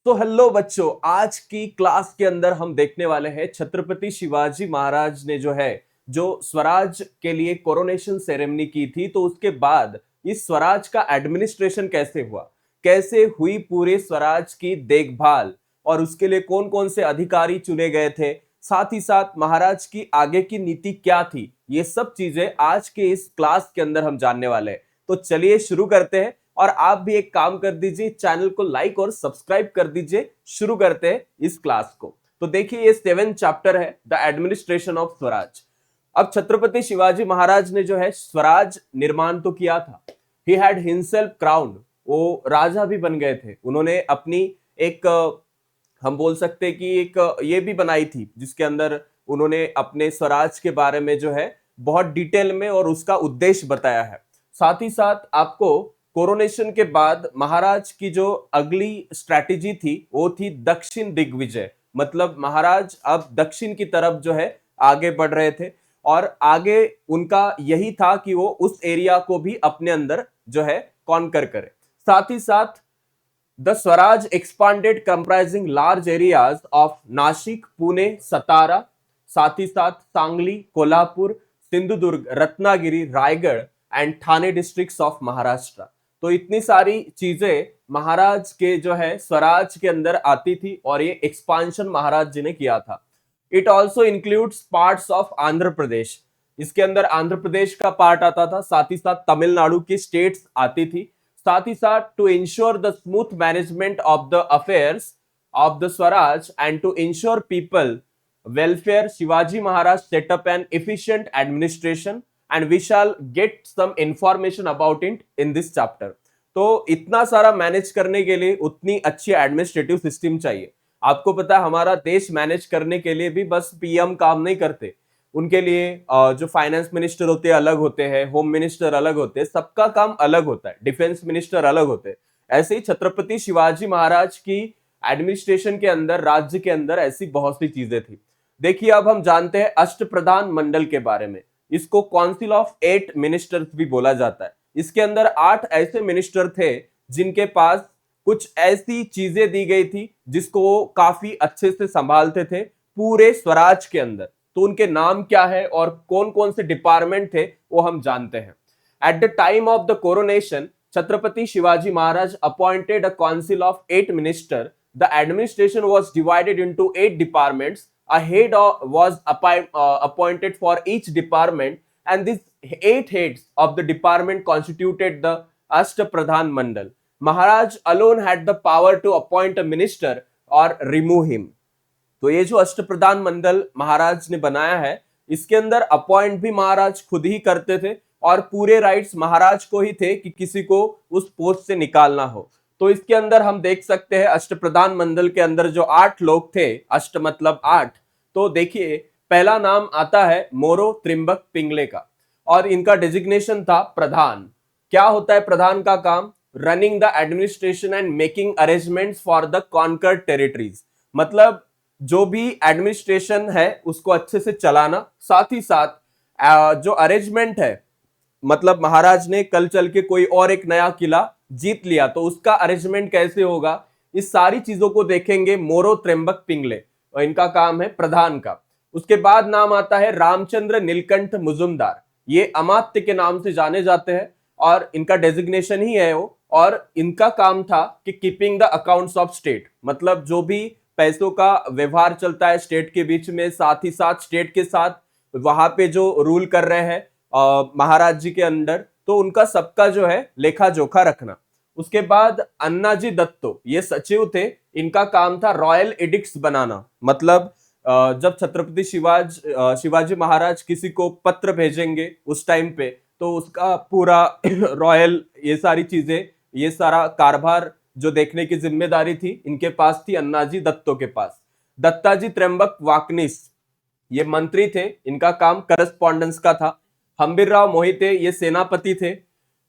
तो हेलो बच्चों, आज की क्लास के अंदर हम देखने वाले हैं छत्रपति शिवाजी महाराज ने जो स्वराज के लिए कोरोनेशन सेरेमनी की थी। तो उसके बाद इस स्वराज का एडमिनिस्ट्रेशन कैसे हुआ, कैसे हुई पूरे स्वराज की देखभाल और उसके लिए कौन कौन से अधिकारी चुने गए थे, साथ ही साथ महाराज की आगे की नीति क्या थी, ये सब चीजें आज के इस क्लास के अंदर हम जानने वाले हैं। तो चलिए शुरू करते हैं। और आप भी एक काम कर दीजिए, चैनल को लाइक और सब्सक्राइब कर दीजिए। शुरू करते हैं इस क्लास को। तो देखिए, ये 7th चैप्टर है, द एडमिनिस्ट्रेशन ऑफ स्वराज। अब छत्रपति शिवाजी महाराज ने स्वराज निर्माण तो किया था। ही हैड हिमसेल्फ क्राउन, वो राजा भी बन गए थे। उन्होंने अपनी एक हम बोल सकते हैं कि एक ये भी बनाई थी जिसके अंदर उन्होंने अपने स्वराज के बारे में बहुत डिटेल में और उसका उद्देश्य बताया है। साथ ही साथ आपको कोरोनेशन के बाद महाराज की जो अगली स्ट्रैटेजी थी वो थी दक्षिण दिग्विजय। मतलब महाराज अब दक्षिण की तरफ आगे बढ़ रहे थे और आगे उनका यही था कि वो उस एरिया को भी अपने अंदर कॉन्कर करे। साथ ही साथ the Swaraj expanded comprising large areas of Nashik, Pune, Satara, साथ ही साथ Sangli, Kolhapur, Sindhudurg, Ratnagiri, Raigad and Thane districts of Maharashtra. तो इतनी सारी चीजें महाराज के स्वराज के अंदर आती थी और ये एक्सपांशन महाराज जी ने किया था। It also includes parts of Andhra Pradesh. इसके अंदर आंध्र प्रदेश का पार्ट आता था, साथ ही साथ तमिलनाडु की स्टेट्स आती थी। साथ ही साथ to ensure the smooth management of the affairs of the Swaraj and to ensure people welfare, Shivaji Maharaj set up an efficient administration and we shall get some information about it in this chapter. तो इतना सारा manage करने के लिए उतनी अच्छी administrative system चाहिए। आपको पता है हमारा देश मैनेज करने के लिए भी बस पीएम काम नहीं करते, उनके लिए जो फाइनेंस मिनिस्टर होते हैं अलग होते हैं, होम मिनिस्टर अलग होते हैं, सबका काम अलग होता है, डिफेंस मिनिस्टर अलग होते हैं। ऐसे ही छत्रपति शिवाजी महाराज की एडमिनिस्ट्रेशन के अंदर, राज्य के अंदर ऐसी बहुत सी चीजें थी। देखिए, अब हम जानते हैं अष्टप्रधान मंडल के बारे में। इसको काउंसिल ऑफ 8 मिनिस्टर्स भी बोला जाता है। इसके अंदर 8 ऐसे मिनिस्टर थे जिनके पास कुछ ऐसी चीजें दी गई थी जिसको वो काफी अच्छे से संभालते थे पूरे स्वराज के अंदर। तो उनके नाम क्या है और कौन कौन से डिपार्टमेंट थे वो हम जानते हैं। At the time of the coronation, Chhatrapati Shivaji Maharaj appointed a council of 8 minister. The administration was divided into 8 departments. A head was appointed for each department, and these 8 heads of the department constituted the Ashtapradhan Mandal. Maharaj alone had the power to appoint a minister or remove him. तो ये जो अष्टप्रधान मंडल महाराज ने बनाया है, इसके अंदर appoint भी महाराज खुद ही करते थे और पूरे राइट्स महाराज को ही थे कि किसी को उस पोस्ट से निकालना हो। तो इसके अंदर हम देख सकते हैं अष्टप्रधान मंडल के अंदर जो 8 लोग थे, अष्ट मतलब 8। तो देखिए, पहला नाम आता है मोरो त्रिंबक पिंगले का और इनका डेजिग्नेशन था प्रधान। क्या होता है प्रधान का काम? Running the administration and making arrangements for the conquered territories. मतलब जो भी एडमिनिस्ट्रेशन है उसको अच्छे से चलाना, साथ ही साथ जो अरेंजमेंट है, मतलब महाराज ने कल चल के कोई और एक नया किला जीत लिया तो उसका अरेंजमेंट कैसे होगा, इस सारी चीजों को देखेंगे मोरो त्रिंबक पिंगले, और इनका काम है प्रधान का। उसके बाद नाम आता है रामचंद्र नीलकंठ मुजुमदार। ये अमात्य के नाम से जाने जाते हैं और इनका डेजिग्नेशन ही है वो, और इनका काम था कि keeping the accounts of state. मतलब जो भी पैसों का व्यवहार चलता है स्टेट के बीच में, साथ ही साथ स्टेट के साथ वहां पे जो रूल कर रहे हैं महाराज जी के अंडर, तो उनका सबका लेखा जोखा रखना। उसके बाद अन्नाजी दत्तो, ये सचिव थे। इनका काम था रॉयल एडिक्ट्स बनाना। मतलब जब छत्रपति शिवाजी महाराज किसी को पत्र भेजेंगे उस टाइम पे, तो उसका पूरा रॉयल ये सारी चीजें, ये सारा कारभार जो देखने की जिम्मेदारी थी इनके पास थी, अन्नाजी दत्तो के पास। दत्ताजी त्र्यंबक वाकनिस, ये मंत्री थे, इनका काम करस्पॉन्डेंस का था। हंबीरराव मोहिते, ये सेनापति थे,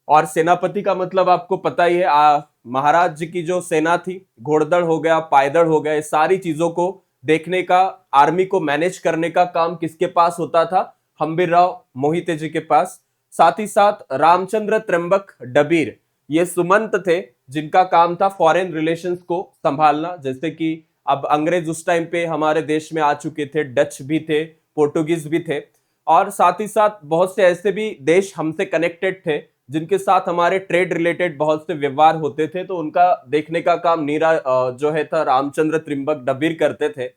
और सेनापति का मतलब आपको पता ही है, महाराज जी की जो सेना थी, घोड़दड़ हो गया, पायदड़ हो गया, सारी चीजों को देखने का, आर्मी को मैनेज करने का काम किसके पास होता था? हंबीरराव मोहिते जी के पास। साथ ही साथ रामचंद्र त्र्यंबक डबीर, ये सुमंत थे जिनका काम था फॉरेन रिलेशंस को संभालना। जैसे कि अब अंग्रेज उस टाइम पे हमारे देश में आ चुके थे, डच भी थे, पोर्टुगीज भी थे, और साथ ही साथ बहुत से ऐसे भी देश हमसे कनेक्टेड थे जिनके साथ हमारे ट्रेड रिलेटेड बहुत से व्यवहार होते थे। तो उनका देखने का काम नीरा जो है था रामचंद्र त्रिम्बक डबीर करते थे।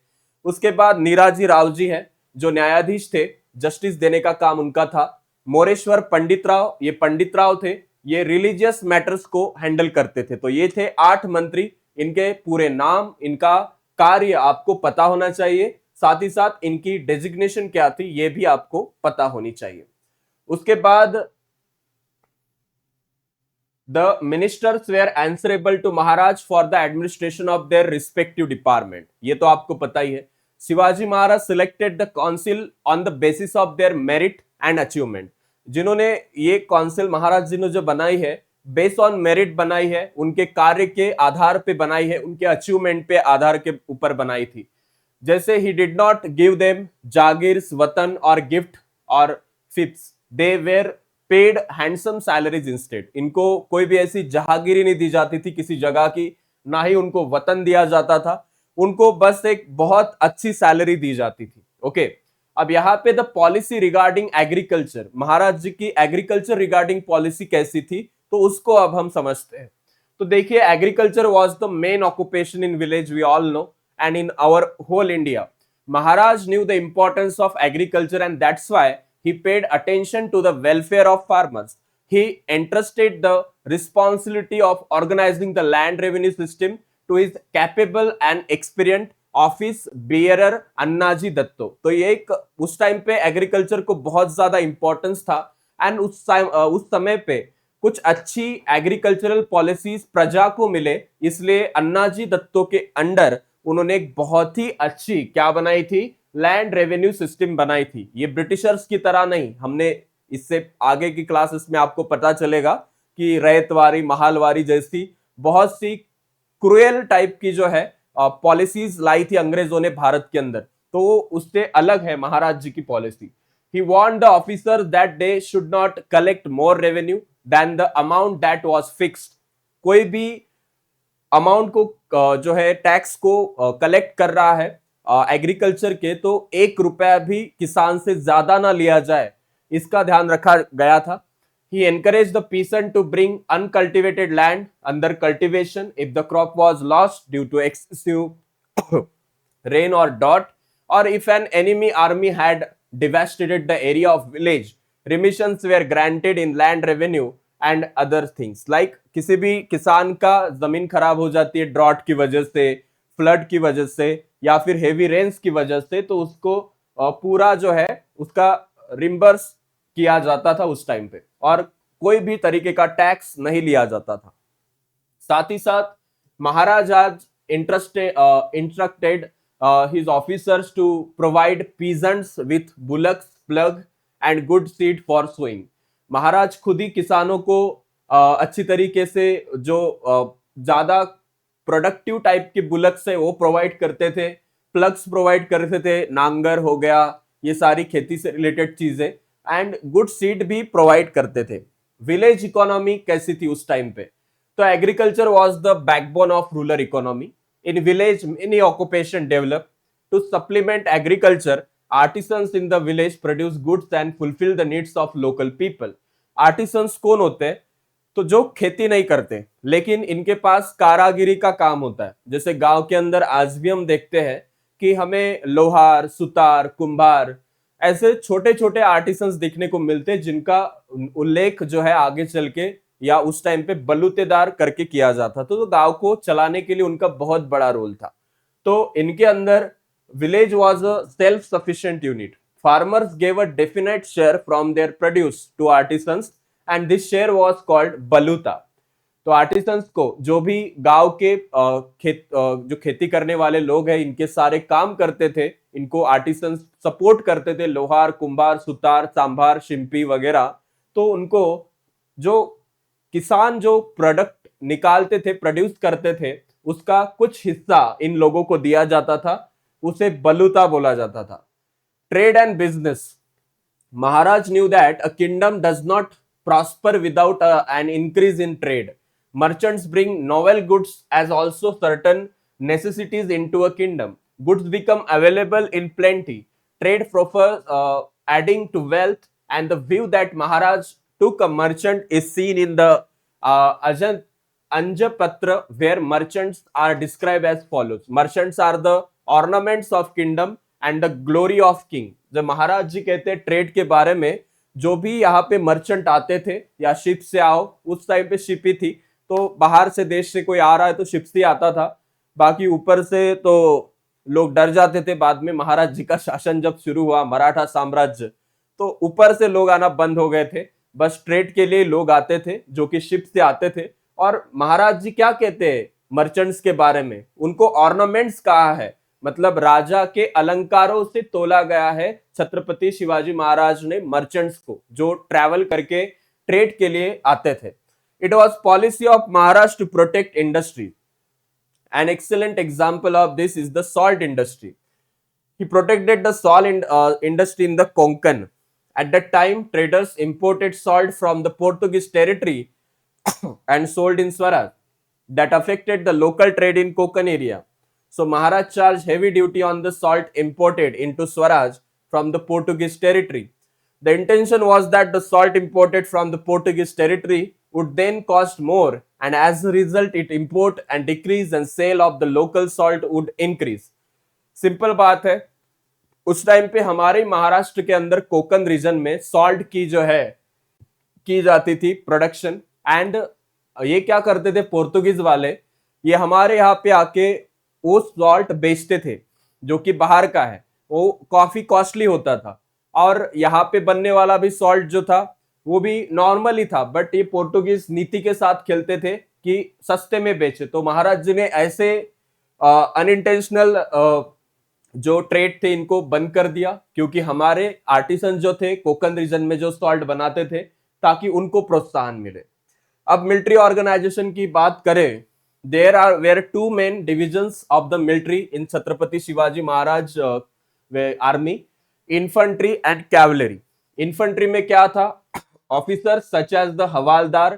उसके बाद नीराजी राव जी हैं जो न्यायाधीश थे, जस्टिस देने का काम उनका था। मोरेश्वर पंडित राव, ये पंडित राव थे, ये रिलीजियस मैटर्स को हैंडल करते थे। तो ये थे 8 मंत्री। इनके पूरे नाम, इनका कार्य आपको पता होना चाहिए, साथ ही साथ इनकी डेजिग्नेशन क्या थी ये भी आपको पता होनी चाहिए। उसके बाद the ministers were answerable to Maharaj for the administration of their respective department। ये तो आपको पता ही है। Shivaji Maharaj selected the council on the basis of their merit and achievement। जिन्होंने ये काउंसिल महाराज जी ने जो बनाई है, बेस ऑन मेरिट बनाई है, उनके कार्य के आधार पे बनाई है, उनके अचीवमेंट पे आधार के ऊपर बनाई थी। जैसे he did not give them जागीर्स, वतन और गिफ्ट और fiefs, they were paid handsome salaries instead. इनको कोई भी ऐसी जहागिरी नहीं दी जाती थी किसी जगह की, ना ही उनको वतन दिया जाता था, उनको बस एक बहुत अच्छी सैलरी दी जाती थी। ओके, अब यहाँ पे द पॉलिसी रिगार्डिंग एग्रीकल्चर, महाराज जी की एग्रीकल्चर रिगार्डिंग पॉलिसी कैसी थी तो उसको अब हम समझते हैं। तो देखिए, agriculture was the main occupation in village, we all know, and in our whole India. Maharaj knew the importance of agriculture and that's why he paid attention to the welfare of farmers. He entrusted the responsibility of organizing the land revenue system to his capable and experienced office bearer Annaji Datto. तो ये एक उस time पे agriculture को बहुत ज्यादा importance था and उस समय पे कुछ अच्छी एग्रीकल्चरल पॉलिसीज प्रजा को मिले, इसलिए अन्नाजी दत्तो के अंडर उन्होंने एक बहुत ही अच्छी क्या बनाई थी, लैंड रेवेन्यू सिस्टम बनाई थी। ये ब्रिटिशर्स की तरह नहीं, हमने इससे आगे की क्लासेस में आपको पता चलेगा कि रैयतवारी, महालवारी जैसी बहुत सी क्रूएल टाइप की जो है पॉलिसीज लाई थी अंग्रेजों ने भारत के अंदर। तो उससे अलग है महाराज जी की policy. He warned the officers that they should not collect more revenue than the amount that was fixed। कोई भी अमाउंट को जो है टैक्स को कलेक्ट कर रहा है एग्रीकल्चर के, तो 1 रुपया भी किसान से ज्यादा ना लिया जाए, इसका ध्यान रखा गया था। He encouraged the peasant to bring uncultivated land under cultivation if the crop was lost due to excessive rain or drought, or if an enemy army had devastated the area of village, remissions were granted in land revenue and other things like किसी भी किसान का जमीन खराब हो जाती है drought की वजह से, फ्लड की वजह से या फिर हेवी रेन्स की वजह से, तो उसको पूरा जो है उसका रिम्बर्स किया जाता था उस टाइम पे, और कोई भी तरीके का टैक्स नहीं लिया जाता था। साथ ही साथ महाराज आज instructed his officers to provide peasants with bullocks, plug and good seed for sowing। महाराज खुद ही किसानों को अच्छी तरीके से जो ज्यादा प्रोडक्टिव टाइप के बुलक्स है वो प्रोवाइड करते थे, प्लग्स प्रोवाइड करते थे, नांगर हो गया, ये सारी खेती से रिलेटेड चीजें, एंड गुड सीड भी प्रोवाइड करते थे। विलेज इकोनॉमी कैसी थी उस टाइम पे, तो agriculture was the backbone of rural economy. In village, many occupation developed. To supplement agriculture, artisans in the village produce goods and fulfill the needs of local people। Artisans कौन होते हैं, तो जो खेती नहीं करते लेकिन इनके पास कारागिरी का काम होता है। जैसे गांव के अंदर आज भी हम देखते हैं कि हमें लोहार, सुतार, कुंभार ऐसे छोटे छोटे आर्टिसंस देखने को मिलते हैं जिनका उल्लेख जो है आगे चल के या उस टाइम पे बलूतेदार करके किया जाता। तो गांव को चलाने के लिए उनका बहुत बड़ा रोल था। तो इनके अंदर village was a self sufficient unit. Farmers gave a definite share from their produce to artisans and this share was called baluta. तो आर्टिसंस को, जो भी गांव के जो खेती करने वाले लोग हैं, इनके सारे काम करते थे, इनको आर्टिसंस सपोर्ट करते थे, लोहार, कुंभार, सुतार, सांभार, शिंपी वगैरह। तो उनको जो किसान जो प्रोडक्ट निकालते थे, प्रोड्यूस करते थे, उसका कुछ हिस्सा इन लोगों को दिया जाता था, उसे बलूता बोला जाता था। Trade and business, Maharaj knew that a kingdom does not prosper without an increase in trade. Merchants bring novel goods as also certain necessities into a kingdom. Goods become available in plenty. Trade proffers adding to wealth, and the view that Maharaj took a merchant is seen in the Anjapatra, where merchants are described as follows. Merchants are the ornaments of kingdom and the glory of king. जब महाराज जी कहते हैं trade के बारे में, जो भी यहाँ पे मर्चेंट आते थे या शिप से आओ, उस टाइम पे शिप ही थी, तो बाहर से देश से कोई आ रहा है तो शिप से आता था, बाकी ऊपर से तो लोग डर जाते थे। बाद में महाराज जी का शासन जब शुरू हुआ, मराठा साम्राज्य, तो ऊपर से लोग आना बंद हो गए थे, बस ट्रेड के लिए लोग आते थे जो कि शिप से आते थे। और महाराज जी क्या कहते हैं मर्चेंट्स के बारे में, उनको ऑर्नामेंट्स कहा है, मतलब राजा के अलंकारों से तोला गया है छत्रपति शिवाजी महाराज ने मर्चेंट्स को, जो ट्रैवल करके ट्रेड के लिए आते थे। It was policy of Maharaj to protect industry. An excellent example of this is the salt industry. He protected the salt industry in the Konkan. At that time, traders imported salt from the Portuguese territory and sold in Swaraj. That affected the local trade in Konkan area. So Maharaj charged heavy duty on the salt imported into Swaraj from the Portuguese territory. The intention was that the salt imported from the Portuguese territory would then cost more, and as a result it import and decrease and sale of the local salt would increase. Simple बात है, उस time पे हमारे महाराष्ट्र के अंदर Konkan reason में salt की जो है की जाती थी प्रोडक्शन, एंड ये क्या करते थे पोर्तुगीज वाले, ये हमारे यहाँ पे आके वो सॉल्ट बेचते थे जो कि बाहर का है, वो काफी कॉस्टली होता था, और यहाँ पे बनने वाला भी सॉल्ट जो था वो भी नॉर्मल ही था, बट ये पोर्टुगीज नीति के साथ खेलते थे कि सस्ते में बेचे। तो महाराज जी ने ऐसे अनइंटेंशनल जो ट्रेड थे इनको बंद कर दिया, क्योंकि हमारे आर्टिसन जो थे कोकन रीजन में जो सॉल्ट बनाते थे, ताकि उनको प्रोत्साहन मिले। अब मिलिट्री ऑर्गेनाइजेशन की बात करें, there are were two main divisions of the military in Chhatrapati Shivaji Maharaj army, infantry and cavalry. Infantry में क्या था, officer such as the havaldar,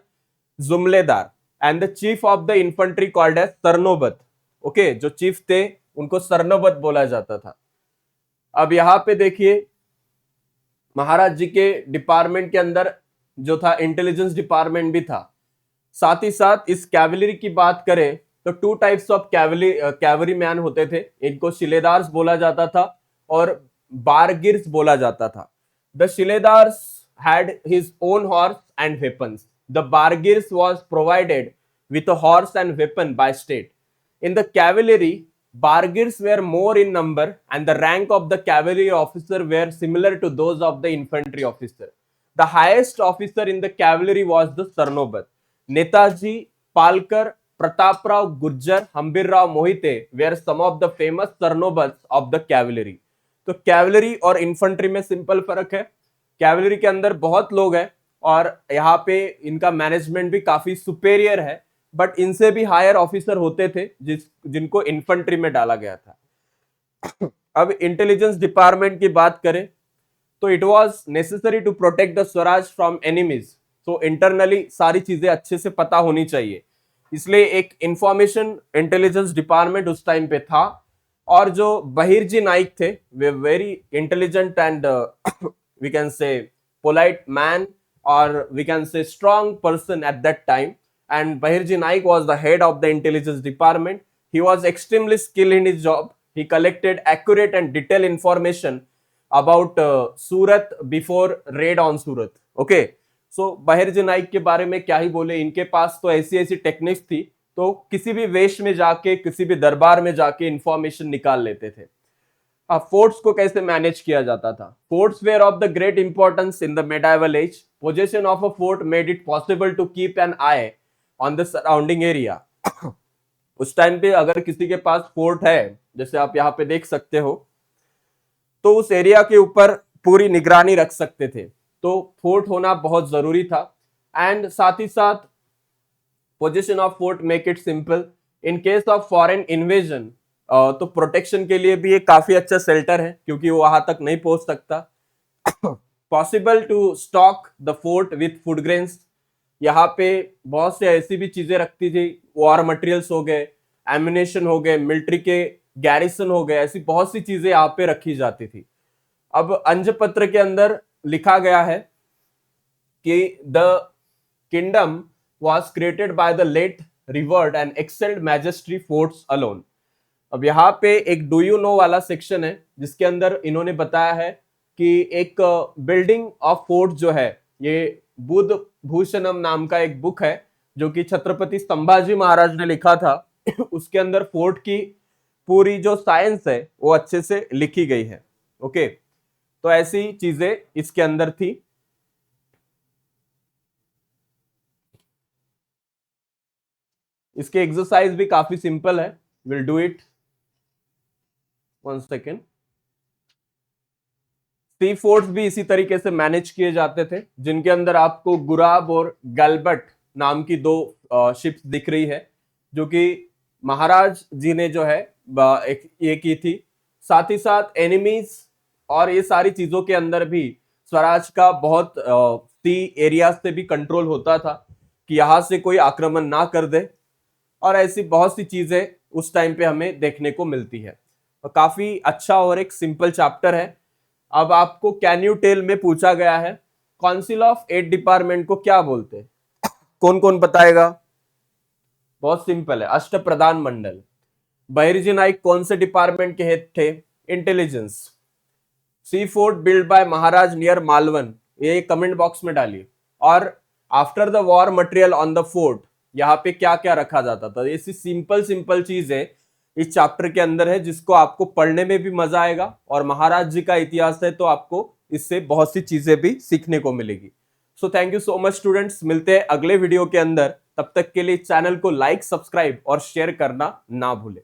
jumledar, and the chief of the infantry called as sarnobat. Okay, जो चीफ थे उनको सरनोबत बोला जाता था। अब यहां पे देखिए महाराज जी के डिपार्टमेंट के अंदर जो था इंटेलिजेंस डिपार्टमेंट भी था। साथ ही साथ इस कैवलरी की बात करें तो two types of cavalry man होते थे, इनको शिलेदार्स बोला जाता था और बारगिर्स बोला जाता था। The shiledars had his own horse and weapons. The bargirs was provided with a horse and weapon by state. In the cavalry, bargirs were more in number, and the rank of the cavalry officer were similar to those of the infantry officer. The highest officer in the cavalry was the Sarnobat. Netaji, Palkar, Prataprao Gurjar, Hambirrao Mohite were some of the famous Sarnobats of the cavalry. तो cavalry और infantry में simple फर्क है। Cavalry के अंदर बहुत लोग हैं और यहाँ पे इनका मैनेजमेंट भी काफी सुपेरियर है, बट इनसे भी हायर ऑफिसर होते थे जिनको इन्फेंट्री में डाला गया था। अब इंटेलिजेंस डिपार्टमेंट की बात करें तो it was necessary to protect the swaraj from enemies. So internally सारी चीजें अच्छे से पता होनी चाहिए, इसलिए एक इंफॉर्मेशन इंटेलिजेंस डिपार्टमेंट उस टाइम पे था। और जो बहिर्जी नाइक थे वे very intelligent and we can say polite man, or we can say strong person at that time, and Bahirji Naik was the head of the intelligence department. He was extremely skilled in his job. He collected accurate and detailed information about Surat before raid on Surat. Okay, so Bahirji Naik के बारे में क्या ही बोले, इनके पास तो ऐसी ऐसी techniques थी, तो किसी भी वेश में जाके किसी भी दरबार में जाके इंफॉर्मेशन निकाल लेते थे। फोर्ट्स को कैसे मैनेज किया जाता था, forts were of the great importance in the medieval age. Position of a fort made it possible to keep an eye on the surrounding area. उस टाइम पे अगर किसी के पास फोर्ट है, जैसे आप यहाँ पे देख सकते हो, तो उस एरिया के ऊपर पूरी निगरानी रख सकते थे, तो फोर्ट होना बहुत जरूरी था। एंड साथ ही साथ position of fort make it simple in case of foreign invasion, तो प्रोटेक्शन के लिए भी एक काफी अच्छा शेल्टर है, क्योंकि वो वहां तक नहीं पहुंच सकता। Possible to stock the fort with food grains, यहाँ पे बहुत से ऐसी भी चीजें रखती थी, वॉर मटेरियल्स हो गए, एम्युनेशन हो गए, मिलिट्री के गैरिसन हो गए, ऐसी बहुत सी चीजें यहाँ पे रखी जाती थी। अब अंज पत्र के अंदर लिखा गया है कि the kingdom was created by the late revered and excelled majesty forts alone. अब यहाँ पे एक डू यू नो वाला सेक्शन है जिसके अंदर इन्होंने बताया है कि एक बिल्डिंग ऑफ फोर्ट जो है, ये बुद्ध भूषणम नाम का एक बुक है जो कि छत्रपति संभाजी महाराज ने लिखा था। उसके अंदर फोर्ट की पूरी जो साइंस है वो अच्छे से लिखी गई है। ओके, तो ऐसी चीजें इसके अंदर थी। इसके एक्सरसाइज भी काफी सिंपल है, will do it, 1 second. Sea forts भी इसी तरीके से मैनेज किए जाते थे, जिनके अंदर आपको गुराब और गैल्बर्ट नाम की 2 शिप्स दिख रही है, जो कि महाराज जी ने जो है ये की थी। साथ ही साथ एनिमीज और ये सारी चीजों के अंदर भी स्वराज का बहुत सी एरिया से भी कंट्रोल होता था कि यहां से कोई आक्रमण ना कर दे, और ऐसी बहुत सी चीजें उस टाइम पे हमें देखने को मिलती है। तो काफी अच्छा और एक सिंपल चैप्टर है। अब आपको कैन यू टेल में पूछा गया है, काउंसिल ऑफ 8 डिपार्टमेंट को क्या बोलते हैं? कौन कौन बताएगा? बहुत सिंपल है, अष्ट प्रधान मंडल। बहिर्जी नाइक कौन से डिपार्टमेंट के हेड थे? Intelligence. Sea fort build by Maharaj near Malvan, ये कमेंट बॉक्स में डालिए। और after the war material on the fort, यहाँ पे क्या क्या रखा जाता था? ऐसी सिंपल सिंपल चीज है इस चैप्टर के अंदर है, जिसको आपको पढ़ने में भी मजा आएगा, और महाराज जी का इतिहास है तो आपको इससे बहुत सी चीजें भी सीखने को मिलेगी। So thank you so much students, मिलते हैं अगले वीडियो के अंदर। तब तक के लिए चैनल को लाइक, सब्सक्राइब और शेयर करना ना भूलें।